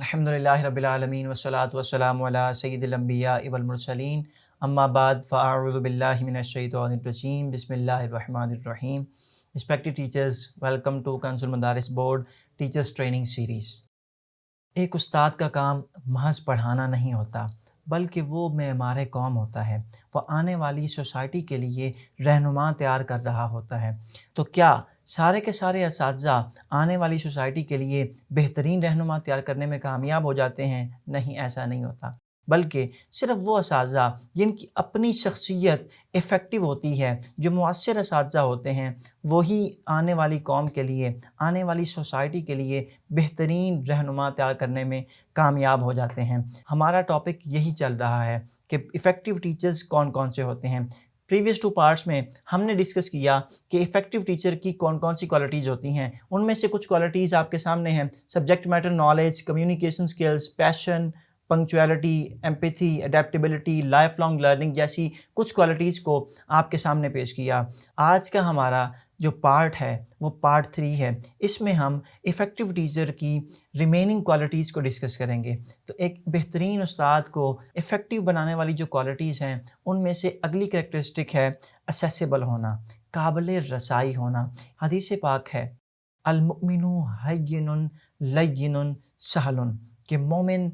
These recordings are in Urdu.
الحمدللہ رب العالمین والصلاة والسلام علی سید الانبیاء والمرسلین اما بعد فاعوذ باللہ من الشیطان الرجیم بسم اللہ الرحمن الرحیم۔ Respected teachers, welcome to Kanz al Madaris board teachers training series. ایک استاد کا کام محض پڑھانا نہیں ہوتا بلکہ وہ معمار قوم ہوتا ہے، وہ آنے والی سوسائٹی کے لیے رہنما تیار کر رہا ہوتا ہے۔ تو کیا سارے کے سارے اساتذہ آنے والی سوسائٹی کے لیے بہترین رہنما تیار کرنے میں کامیاب ہو جاتے ہیں؟ نہیں، ایسا نہیں ہوتا، بلکہ صرف وہ اساتذہ جن کی اپنی شخصیت افیکٹو ہوتی ہے، جو مؤثر اساتذہ ہوتے ہیں، وہی آنے والی قوم کے لیے، آنے والی سوسائٹی کے لیے بہترین رہنما تیار کرنے میں کامیاب ہو جاتے ہیں۔ ہمارا ٹاپک یہی چل رہا ہے کہ افیکٹو ٹیچرز کون کون سے ہوتے ہیں۔ پریویس 2 پارٹس میں ہم نے ڈسکس کیا کہ افیکٹو ٹیچر کی کون کون سی کوالٹیز ہوتی ہیں۔ ان میں سے کچھ کوالٹیز آپ کے سامنے ہیں: subject matter knowledge, communication skills, passion, punctuality, empathy, adaptability, life long learning جیسی کچھ کوالٹیز کو آپ کے سامنے پیش کیا۔ آج کا ہمارا جو پارٹ ہے وہ پارٹ 3 ہے۔ اس میں ہم افیکٹو ٹیچر کی ریمیننگ کوالٹیز کو ڈسکس کریں گے۔ تو ایک بہترین استاد کو افیکٹو بنانے والی جو کوالٹیز ہیں ان میں سے اگلی کریکٹرسٹک ہے اسیسیبل ہونا، قابل رسائی ہونا۔ حدیث پاک ہے المؤمن ہین لین سہل، کہ مومن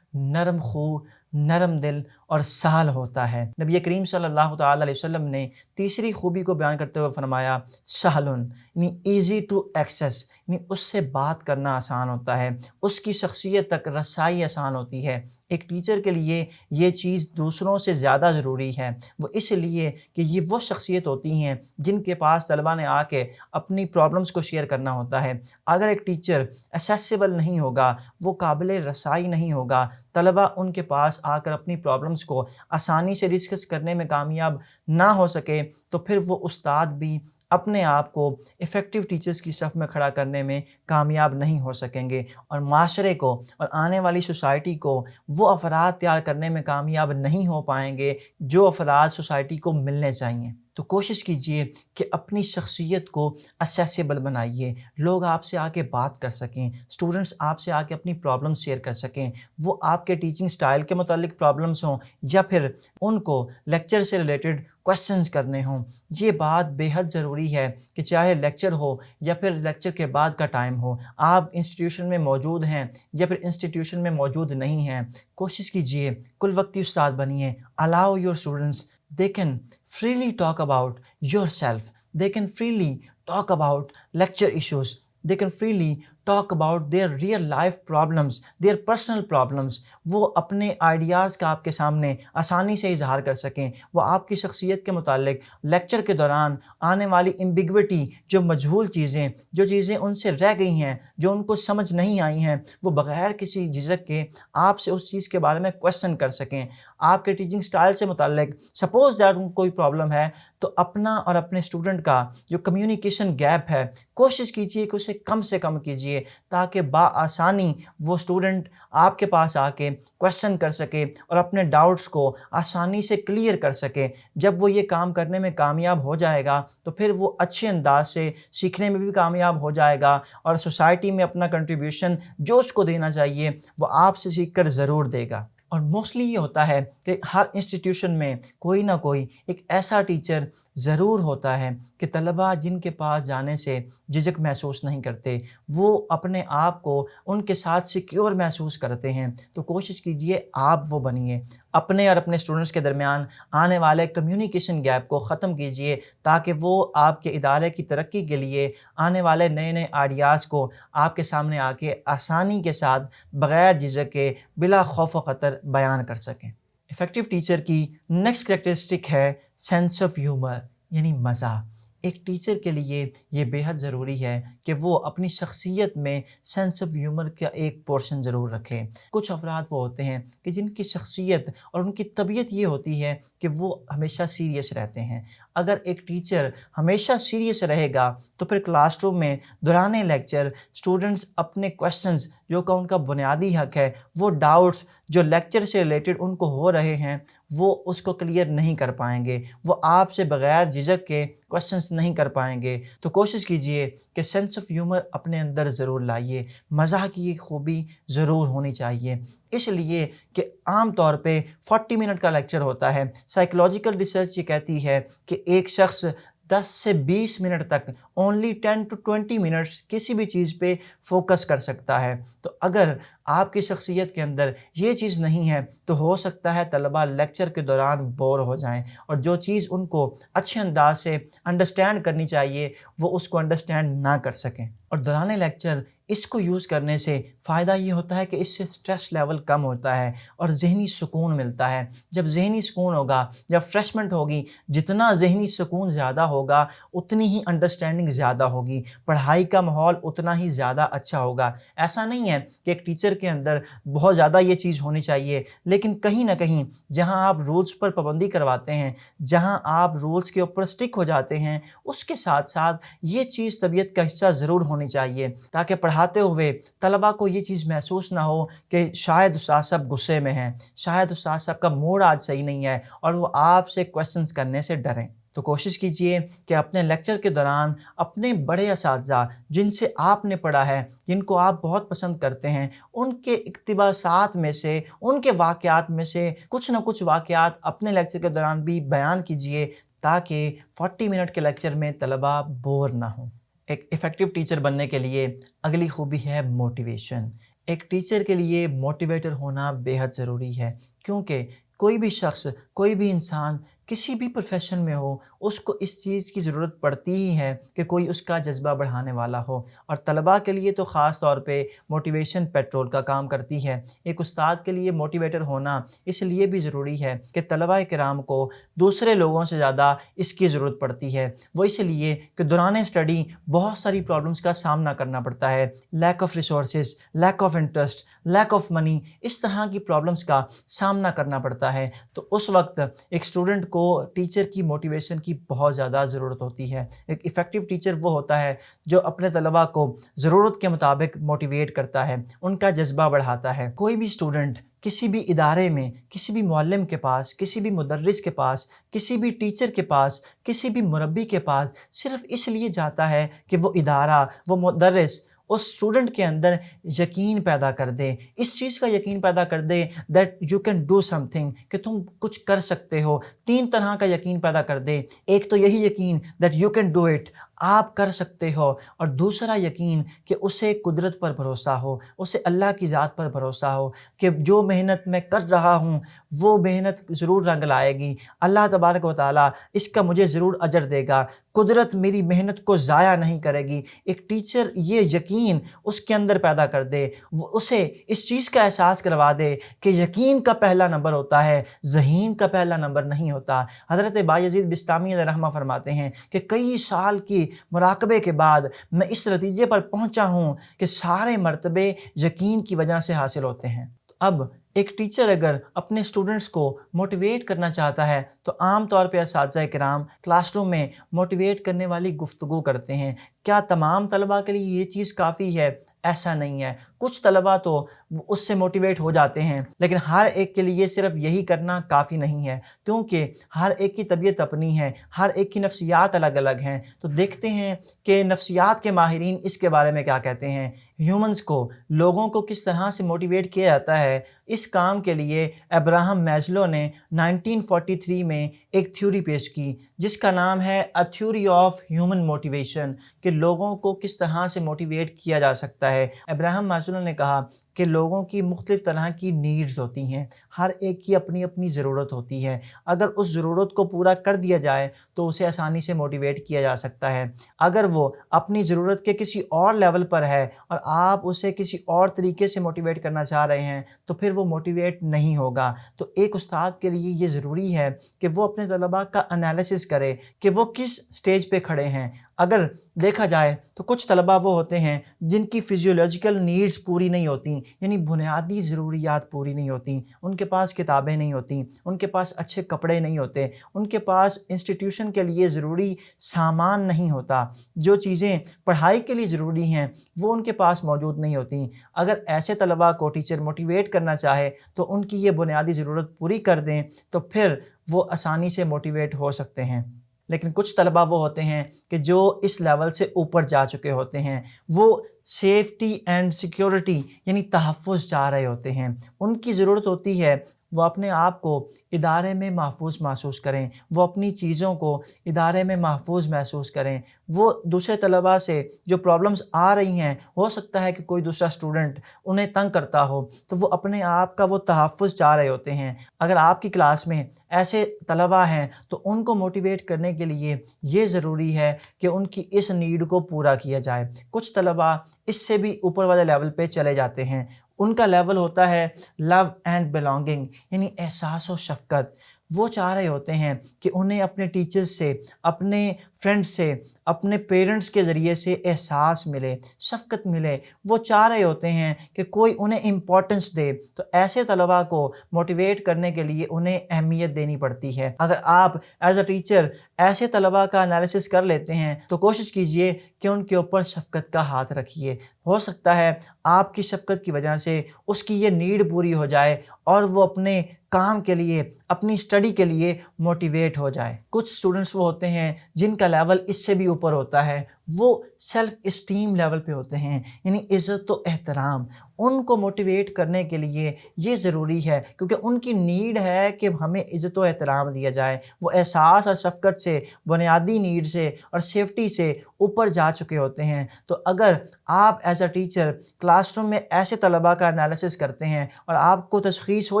نرم خو، نرم دل اور سہل ہوتا ہے۔ نبی کریم صلی اللہ تعالیٰ علیہ وسلم نے تیسری خوبی کو بیان کرتے ہوئے فرمایا سہل، یعنی ایزی ٹو ایکسیس، یعنی اس سے بات کرنا آسان ہوتا ہے، اس کی شخصیت تک رسائی آسان ہوتی ہے۔ ایک ٹیچر کے لیے یہ چیز دوسروں سے زیادہ ضروری ہے، وہ اس لیے کہ یہ وہ شخصیت ہوتی ہیں جن کے پاس طلبہ نے آ کے اپنی پرابلمس کو شیئر کرنا ہوتا ہے۔ اگر ایک ٹیچر اسیسیبل نہیں ہوگا، وہ قابل رسائی نہیں ہوگا، طلبہ ان کے پاس آ کر اپنی پرابلمس کو آسانی سے ڈسکس کرنے میں کامیاب نہ ہو سکے، تو پھر وہ استاد بھی اپنے آپ کو افیکٹو ٹیچرز کی صف میں کھڑا کرنے میں کامیاب نہیں ہو سکیں گے، اور معاشرے کو اور آنے والی سوسائٹی کو وہ افراد تیار کرنے میں کامیاب نہیں ہو پائیں گے جو افراد سوسائٹی کو ملنے چاہئیں۔ تو کوشش کیجئے کہ اپنی شخصیت کو اسیسیبل بنائیے، لوگ آپ سے آ کے بات کر سکیں، اسٹوڈنٹس آپ سے آ کے اپنی پرابلمس شیئر کر سکیں، وہ آپ کے ٹیچنگ سٹائل کے متعلق پرابلمس ہوں یا پھر ان کو لیکچر سے ریلیٹڈ کویسچنز کرنے ہوں۔ یہ بات بے حد ضروری ہے کہ چاہے لیکچر ہو یا پھر لیکچر کے بعد کا ٹائم ہو، آپ انسٹیٹیوشن میں موجود ہیں یا پھر انسٹیٹیوشن میں موجود نہیں ہیں، کوشش کیجئے کل وقتی استاد بنیے۔ Allow your students they can freely talk about yourself, they can freely talk about lecture issues, they can freely talk about their real life problems, their personal problems۔ وہ اپنے آئیڈیاز کا آپ کے سامنے آسانی سے اظہار کر سکیں، وہ آپ کی شخصیت کے متعلق لیکچر کے دوران آنے والی امبیگوٹی، جو مجہول چیزیں، جو چیزیں ان سے رہ گئی ہیں، جو ان کو سمجھ نہیں آئی ہیں، وہ بغیر کسی جھجک کے آپ سے اس چیز کے بارے میں کویسچن کر سکیں۔ آپ کے ٹیچنگ سٹائل سے متعلق سپوز دیٹ کوئی پرابلم ہے تو اپنا اور اپنے اسٹوڈنٹ کا جو کمیونیکیشن گیپ ہے، کوشش کیجئے کہ اسے کم سے کم کیجئے تاکہ بآسانی وہ اسٹوڈنٹ آپ کے پاس آ کے کویسچن کر سکے اور اپنے ڈاؤٹس کو آسانی سے کلیئر کر سکے۔ جب وہ یہ کام کرنے میں کامیاب ہو جائے گا تو پھر وہ اچھے انداز سے سیکھنے میں بھی کامیاب ہو جائے گا، اور سوسائٹی میں اپنا کنٹریبیوشن جو اس کو دینا چاہیے وہ آپ سے سیکھ کر ضرور دے گا۔ اور موسٹلی یہ ہوتا ہے کہ ہر انسٹیٹیوشن میں کوئی نہ کوئی ایک ایسا ٹیچر ضرور ہوتا ہے کہ طلبہ جن کے پاس جانے سے جھجک محسوس نہیں کرتے، وہ اپنے آپ کو ان کے ساتھ سیکیور محسوس کرتے ہیں۔ تو کوشش کیجئے آپ وہ بنیے، اپنے اور اپنے اسٹوڈنٹس کے درمیان آنے والے کمیونیکیشن گیپ کو ختم کیجئے تاکہ وہ آپ کے ادارے کی ترقی کے لیے آنے والے نئے نئے آئیڈیاز کو آپ کے سامنے آ کے آسانی کے ساتھ بغیر جھجک کے بلا خوف و خطر بیان کر سکیں۔ افیکٹو ٹیچر کی نیکسٹ کریکٹرسٹک ہے سینس آف ہیومر، یعنی مزہ۔ ایک ٹیچر کے لیے یہ بے حد ضروری ہے کہ وہ اپنی شخصیت میں سینس آف ہیومر کا ایک پورشن ضرور رکھے۔ کچھ افراد وہ ہوتے ہیں کہ جن کی شخصیت اور ان کی طبیعت یہ ہوتی ہے کہ وہ ہمیشہ سیریس رہتے ہیں، اگر ایک ٹیچر ہمیشہ سیریس رہے گا تو پھر کلاس روم میں دوران لیکچر اسٹوڈنٹس اپنے کویشچنز جو کہ ان کا بنیادی حق ہے، وہ ڈاؤٹس جو لیکچر سے ریلیٹڈ ان کو ہو رہے ہیں وہ اس کو کلیئر نہیں کر پائیں گے، وہ آپ سے بغیر جھجک کے کویشچنس نہیں کر پائیں گے۔ تو کوشش کیجئے کہ سینس آف ہیومر اپنے اندر ضرور لائیے، مزاح کی ایک خوبی ضرور ہونی چاہیے، اس لیے کہ عام طور پہ 40 منٹ کا لیکچر ہوتا ہے۔ سائیکولوجیکل ریسرچ یہ کہتی ہے کہ ایک شخص 10 سے 20 منٹ تک اونلی 10 to 20 منٹس کسی بھی چیز پہ فوکس کر سکتا ہے۔ تو اگر آپ کی شخصیت کے اندر یہ چیز نہیں ہے تو ہو سکتا ہے طلباء لیکچر کے دوران بور ہو جائیں اور جو چیز ان کو اچھے انداز سے انڈرسٹینڈ کرنی چاہیے وہ اس کو انڈرسٹینڈ نہ کر سکیں۔ اور دوران لیکچر اس کو یوز کرنے سے فائدہ یہ ہوتا ہے کہ اس سے سٹریس لیول کم ہوتا ہے اور ذہنی سکون ملتا ہے۔ جب ذہنی سکون ہوگا، جب فریشمنٹ ہوگی، جتنا ذہنی سکون زیادہ ہوگا اتنی ہی انڈرسٹینڈنگ زیادہ ہوگی، پڑھائی کا ماحول اتنا ہی زیادہ اچھا ہوگا۔ ایسا نہیں ہے کہ ایک ٹیچر کے اندر بہت زیادہ یہ چیز ہونی چاہیے، لیکن کہیں نہ کہیں جہاں آپ رولز پر پابندی کرواتے ہیں، جہاں آپ رولز کے اوپر سٹک ہو جاتے ہیں، اس کے ساتھ ساتھ یہ چیز طبیعت کا حصہ ضرور ہونی چاہیے تاکہ پڑھاتے ہوئے طلباء کو یہ چیز محسوس نہ ہو کہ شاید استاد صاحب غصے میں ہیں، شاید استاد صاحب کا موڈ آج صحیح نہیں ہے اور وہ آپ سے کویشچنز کرنے سے ڈریں۔ تو کوشش کیجئے کہ اپنے لیکچر کے دوران اپنے بڑے اساتذہ جن سے آپ نے پڑھا ہے، جن کو آپ بہت پسند کرتے ہیں، ان کے اقتباسات میں سے، ان کے واقعات میں سے کچھ نہ کچھ واقعات اپنے لیکچر کے دوران بھی بیان کیجئے تاکہ 40 منٹ کے لیکچر میں طلباء بور نہ ہوں۔ ایک ایفیکٹو ٹیچر بننے کے لیے اگلی خوبی ہے موٹیویشن۔ ایک ٹیچر کے لیے موٹیویٹر ہونا بے حد ضروری ہے، کیونکہ کوئی بھی شخص، کوئی بھی انسان کسی بھی پروفیشن میں ہو، اس کو اس چیز کی ضرورت پڑتی ہی ہے کہ کوئی اس کا جذبہ بڑھانے والا ہو، اور طلباء کے لیے تو خاص طور پہ موٹیویشن پیٹرول کا کام کرتی ہے۔ ایک استاد کے لیے موٹیویٹر ہونا اس لیے بھی ضروری ہے کہ طلباء کرام کو دوسرے لوگوں سے زیادہ اس کی ضرورت پڑتی ہے، وہ اس لیے کہ دوران اسٹڈی بہت ساری پرابلمس کا سامنا کرنا پڑتا ہے، lack of resources, lack of interest, lack of money, اس طرح کی پرابلمس کا سامنا کرنا پڑتا ہے۔ تو اس وقت ایک اسٹوڈنٹ کو ٹیچر کی موٹیویشن کی بہت زیادہ ضرورت ہوتی ہے۔ ایک ایفیکٹو ٹیچر وہ ہوتا ہے جو اپنے طلباء کو ضرورت کے مطابق موٹیویٹ کرتا ہے، ان کا جذبہ بڑھاتا ہے۔ کوئی بھی اسٹوڈنٹ کسی بھی ادارے میں، کسی بھی معلم کے پاس، کسی بھی مدرس کے پاس، کسی بھی ٹیچر کے پاس، کسی بھی مربی کے پاس صرف اس لیے جاتا ہے کہ وہ ادارہ، وہ مدرس اس اسٹوڈنٹ کے اندر یقین پیدا کر دے، اس چیز کا یقین پیدا کر دے that you can do something, کہ تم کچھ کر سکتے ہو۔ 3 طرح کا یقین پیدا کر دے، ایک تو یہی یقین that you can do it, آپ کر سکتے ہو، اور دوسرا یقین کہ اسے قدرت پر بھروسہ ہو، اسے اللہ کی ذات پر بھروسہ ہو کہ جو محنت میں کر رہا ہوں وہ محنت ضرور رنگ لائے گی، اللہ تبارک و تعالیٰ اس کا مجھے ضرور اجر دے گا، قدرت میری محنت کو ضائع نہیں کرے گی۔ ایک ٹیچر یہ یقین اس کے اندر پیدا کر دے، وہ اسے اس چیز کا احساس کروا دے کہ یقین کا پہلا نمبر ہوتا ہے، ذہین کا پہلا نمبر نہیں ہوتا۔ حضرت بایزید بسطامی علیہ رحمہ فرماتے ہیں کہ کئی سال کی مراقبے کے بعد میں اس نتیجے پر پہنچا ہوں کہ سارے مرتبے یقین کی وجہ سے حاصل ہوتے ہیں۔ اب ایک ٹیچر اگر اپنے اسٹوڈنٹس کو موٹیویٹ کرنا چاہتا ہے تو عام طور پہ اساتذہ کرام کلاس روم میں موٹیویٹ کرنے والی گفتگو کرتے ہیں۔ کیا تمام طلباء کے لیے یہ چیز کافی ہے؟ ایسا نہیں ہے، کچھ طلباء تو اس سے موٹیویٹ ہو جاتے ہیں، لیکن ہر ایک کے لیے صرف یہی کرنا کافی نہیں ہے، کیونکہ ہر ایک کی طبیعت اپنی ہے، ہر ایک کی نفسیات الگ الگ ہیں۔ تو دیکھتے ہیں کہ نفسیات کے ماہرین اس کے بارے میں کیا کہتے ہیں۔ ہیومنز کو، لوگوں کو کس طرح سے موٹیویٹ کیا جاتا ہے، اس کام کے لیے ابراہم میزلو نے 1943 میں ایک تھیوری پیش کی جس کا نام ہے a theory of human motivation, کہ لوگوں کو کس طرح سے موٹیویٹ کیا جا سکتا ہے۔ ابراہم میزلو نے کہا کہ لوگوں کی مختلف طرح کی نیڈز ہوتی ہیں، ہر ایک کی اپنی اپنی ضرورت ہوتی ہے، اگر اس ضرورت کو پورا کر دیا جائے تو اسے آسانی سے موٹیویٹ کیا جا سکتا ہے۔ اگر وہ اپنی ضرورت کے کسی اور لیول پر ہے اور آپ اسے کسی اور طریقے سے موٹیویٹ کرنا چاہ رہے ہیں تو پھر وہ موٹیویٹ نہیں ہوگا۔ تو ایک استاد کے لیے یہ ضروری ہے کہ وہ اپنے طلباء کا انالیسس کرے کہ وہ کس سٹیج پہ کھڑے ہیں۔ اگر دیکھا جائے تو کچھ طلبہ وہ ہوتے ہیں جن کی فزیولوجیکل نیڈز پوری نہیں ہوتی، یعنی بنیادی ضروریات پوری نہیں ہوتی، ان کے پاس کتابیں نہیں ہوتیں، ان کے پاس اچھے کپڑے نہیں ہوتے، ان کے پاس انسٹیٹیوشن کے لیے ضروری سامان نہیں ہوتا، جو چیزیں پڑھائی کے لیے ضروری ہیں وہ ان کے پاس موجود نہیں ہوتی۔ اگر ایسے طلبہ کو ٹیچر موٹیویٹ کرنا چاہے تو ان کی یہ بنیادی ضرورت پوری کر دیں تو پھر وہ آسانی سے موٹیویٹ ہو سکتے ہیں۔ لیکن کچھ طلبہ وہ ہوتے ہیں کہ جو اس لیول سے اوپر جا چکے ہوتے ہیں، وہ سیفٹی اینڈ سیکیورٹی یعنی تحفظ چاہ رہے ہوتے ہیں۔ ان کی ضرورت ہوتی ہے وہ اپنے آپ کو ادارے میں محفوظ محسوس کریں، وہ اپنی چیزوں کو ادارے میں محفوظ محسوس کریں۔ وہ دوسرے طلباء سے جو پرابلمز آ رہی ہیں، ہو سکتا ہے کہ کوئی دوسرا اسٹوڈنٹ انہیں تنگ کرتا ہو تو وہ اپنے آپ کا وہ تحفظ چاہ رہے ہوتے ہیں۔ اگر آپ کی کلاس میں ایسے طلباء ہیں تو ان کو موٹیویٹ کرنے کے لیے یہ ضروری ہے کہ ان کی اس نیڈ کو پورا کیا جائے۔ کچھ طلباء اس سے بھی اوپر والے لیول پہ چلے جاتے ہیں، ان کا لیول ہوتا ہے لو اینڈ بلانگنگ یعنی احساس و شفقت۔ وہ چاہ رہے ہوتے ہیں کہ انہیں اپنے ٹیچرز سے، اپنے فرینڈز سے، اپنے پیرنٹس کے ذریعے سے احساس ملے، شفقت ملے۔ وہ چاہ رہے ہوتے ہیں کہ کوئی انہیں امپورٹنس دے، تو ایسے طلباء کو موٹیویٹ کرنے کے لیے انہیں اہمیت دینی پڑتی ہے۔ اگر آپ ایز اے ٹیچر ایسے طلباء کا انالیسس کر لیتے ہیں تو کوشش کیجئے کہ ان کے اوپر شفقت کا ہاتھ رکھیے۔ ہو سکتا ہے آپ کی شفقت کی وجہ سے اس کی یہ نیڈ پوری ہو جائے اور وہ اپنے کام کے لیے، اپنی اسٹڈی کے لیے موٹیویٹ ہو جائے۔ کچھ اسٹوڈنٹس وہ ہوتے ہیں جن کا لیول اس سے بھی اوپر ہوتا ہے، وہ سیلف اسٹیم لیول پہ ہوتے ہیں، یعنی عزت و احترام۔ ان کو موٹیویٹ کرنے کے لیے یہ ضروری ہے کیونکہ ان کی نیڈ ہے کہ ہمیں عزت و احترام دیا جائے۔ وہ احساس اور شفقت سے، بنیادی نیڈ سے اور سیفٹی سے اوپر جا چکے ہوتے ہیں۔ تو اگر آپ as a teacher class room میں ایسے طلباء کا انالیسس کرتے ہیں اور آپ کو تشخیص ہو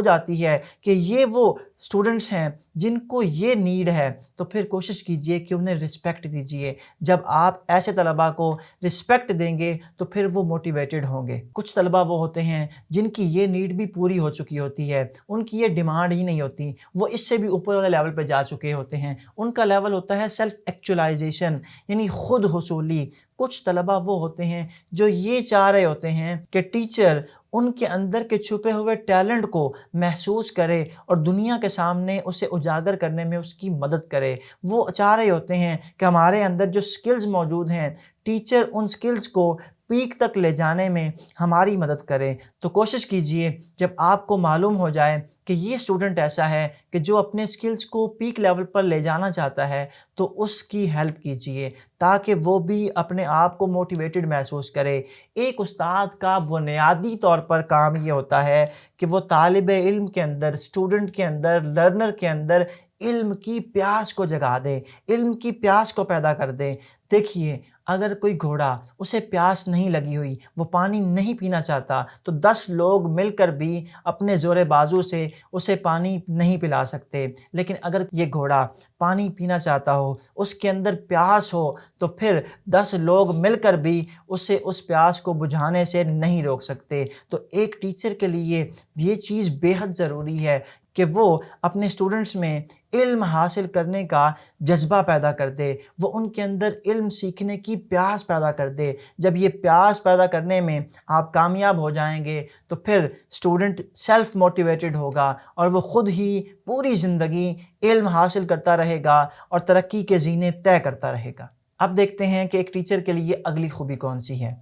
جاتی ہے کہ یہ وہ اسٹوڈنٹس ہیں جن کو یہ نیڈ ہے، تو پھر کوشش کیجئے کہ انہیں رسپیکٹ دیجئے۔ جب آپ ایسے طلباء کو رسپیکٹ دیں گے تو پھر وہ موٹیویٹڈ ہوں گے۔ کچھ طلباء وہ ہوتے ہیں جن کی یہ نیڈ بھی پوری ہو چکی ہوتی ہے، ان کی یہ ڈیمانڈ ہی نہیں ہوتی، وہ اس سے بھی اوپر والے لیول پہ جا چکے ہوتے ہیں۔ ان کا لیول ہوتا ہے سیلف ایکچولائزیشن یعنی خود حصولی۔ کچھ طلباء وہ ہوتے ہیں جو یہ چاہ رہے ہوتے ہیں کہ ٹیچر ان کے اندر کے چھپے ہوئے ٹیلنٹ کو محسوس کرے اور دنیا کے سامنے اسے اجاگر کرنے میں اس کی مدد کرے۔ وہ چاہ رہے ہوتے ہیں کہ ہمارے اندر جو سکلز موجود ہیں، ٹیچر ان سکلز کو پیک تک لے جانے میں ہماری مدد کرے۔ تو کوشش کیجئے جب آپ کو معلوم ہو جائے کہ یہ اسٹوڈنٹ ایسا ہے کہ جو اپنے سکلز کو پیک لیول پر لے جانا چاہتا ہے تو اس کی ہیلپ کیجئے تاکہ وہ بھی اپنے آپ کو موٹیویٹڈ محسوس کرے۔ ایک استاد کا بنیادی طور پر کام یہ ہوتا ہے کہ وہ طالب علم کے اندر، اسٹوڈنٹ کے اندر، لرنر کے اندر علم کی پیاس کو جگا دے، علم کی پیاس کو پیدا کر دے۔ دیکھیے اگر کوئی گھوڑا، اسے پیاس نہیں لگی ہوئی، وہ پانی نہیں پینا چاہتا تو 10 لوگ مل کر بھی اپنے زور بازو سے اسے پانی نہیں پلا سکتے۔ لیکن اگر یہ گھوڑا پانی پینا چاہتا ہو، اس کے اندر پیاس ہو، تو پھر 10 لوگ مل کر بھی اسے اس پیاس کو بجھانے سے نہیں روک سکتے۔ تو ایک ٹیچر کے لیے یہ چیز بے حد ضروری ہے کہ وہ اپنے اسٹوڈنٹس میں علم حاصل کرنے کا جذبہ پیدا کر دے، وہ ان کے اندر علم سیکھنے کی پیاس پیدا کر دے۔ جب یہ پیاس پیدا کرنے میں آپ کامیاب ہو جائیں گے تو پھر اسٹوڈنٹ سیلف موٹیویٹڈ ہوگا اور وہ خود ہی پوری زندگی علم حاصل کرتا رہے گا اور ترقی کے زینے طے کرتا رہے گا۔ اب دیکھتے ہیں کہ ایک ٹیچر کے لیے اگلی خوبی کون سی ہے۔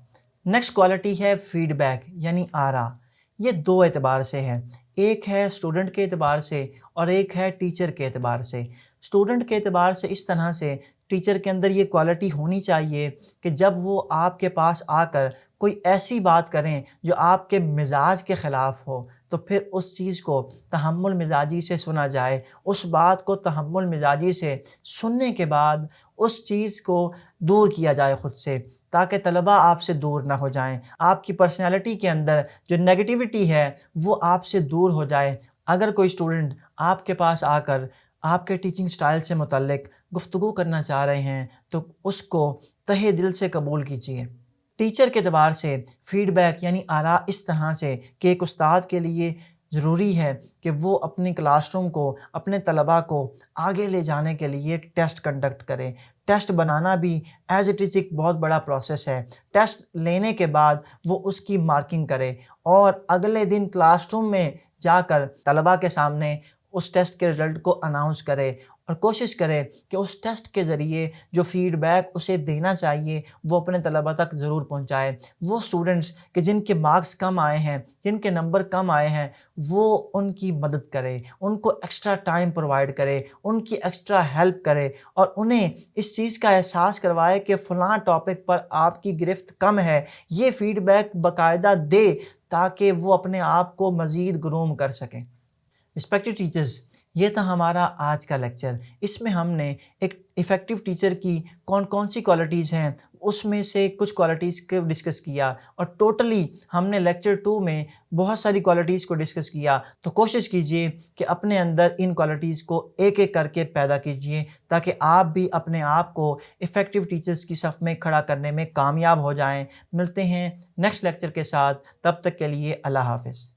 نیکسٹ کوالٹی ہے فیڈ بیک یعنی آرا۔ یہ 2 اعتبار سے ہے، ایک ہے اسٹوڈنٹ کے اعتبار سے اور ایک ہے ٹیچر کے اعتبار سے۔ اسٹوڈنٹ کے اعتبار سے اس طرح سے ٹیچر کے اندر یہ کوالٹی ہونی چاہیے کہ جب وہ آپ کے پاس آ کر کوئی ایسی بات کریں جو آپ کے مزاج کے خلاف ہو تو پھر اس چیز کو تحمل مزاجی سے سنا جائے، اس بات کو تحمل مزاجی سے سننے کے بعد اس چیز کو دور کیا جائے خود سے، تاکہ طلباء آپ سے دور نہ ہو جائیں، آپ کی پرسنالٹی کے اندر جو نیگیٹیوٹی ہے وہ آپ سے دور ہو جائے۔ اگر کوئی اسٹوڈنٹ آپ کے پاس آ کر آپ کے ٹیچنگ سٹائل سے متعلق گفتگو کرنا چاہ رہے ہیں تو اس کو تہہ دل سے قبول کیجیے۔ ٹیچر کے اعتبار سے فیڈ بیک یعنی آراء اس طرح سے کہ ایک استاد کے لیے ضروری ہے کہ وہ اپنی کلاس روم کو، اپنے طلباء کو آگے لے جانے کے لیے ٹیسٹ کنڈکٹ کرے۔ ٹیسٹ بنانا بھی ایز اٹ از ایک بہت بڑا پروسیس ہے۔ ٹیسٹ لینے کے بعد وہ اس کی مارکنگ کرے اور اگلے دن کلاس روم میں جا کر طلباء کے سامنے اس ٹیسٹ کے رزلٹ کو اناؤنس کرے اور کوشش کرے کہ اس ٹیسٹ کے ذریعے جو فیڈ بیک اسے دینا چاہیے وہ اپنے طلباء تک ضرور پہنچائے۔ وہ اسٹوڈنٹس کہ جن کے مارکس کم آئے ہیں، جن کے نمبر کم آئے ہیں، وہ ان کی مدد کرے، ان کو ایکسٹرا ٹائم پرووائڈ کرے، ان کی ایکسٹرا ہیلپ کرے اور انہیں اس چیز کا احساس کروائے کہ فلاں ٹاپک پر آپ کی گرفت کم ہے۔ یہ فیڈ بیک باقاعدہ دے تاکہ وہ اپنے آپ کو مزید گروم کر سکیں۔ رسپیکٹڈ ٹیچرز، یہ تھا ہمارا آج کا لیکچر۔ اس میں ہم نے ایک ایفیکٹو ٹیچر کی کون کون سی کوالٹیز ہیں اس میں سے کچھ کوالٹیز کو ڈسکس کیا، اور ٹوٹلی ہم نے لیکچر 2 میں بہت ساری کوالٹیز کو ڈسکس کیا۔ تو کوشش کیجئے کہ اپنے اندر ان کوالٹیز کو ایک ایک کر کے پیدا کیجئے تاکہ آپ بھی اپنے آپ کو ایفیکٹو ٹیچرز کی صف میں کھڑا کرنے میں کامیاب ہو جائیں۔ ملتے ہیں نیکسٹ لیکچر کے ساتھ، تب تک کے لیے اللہ حافظ۔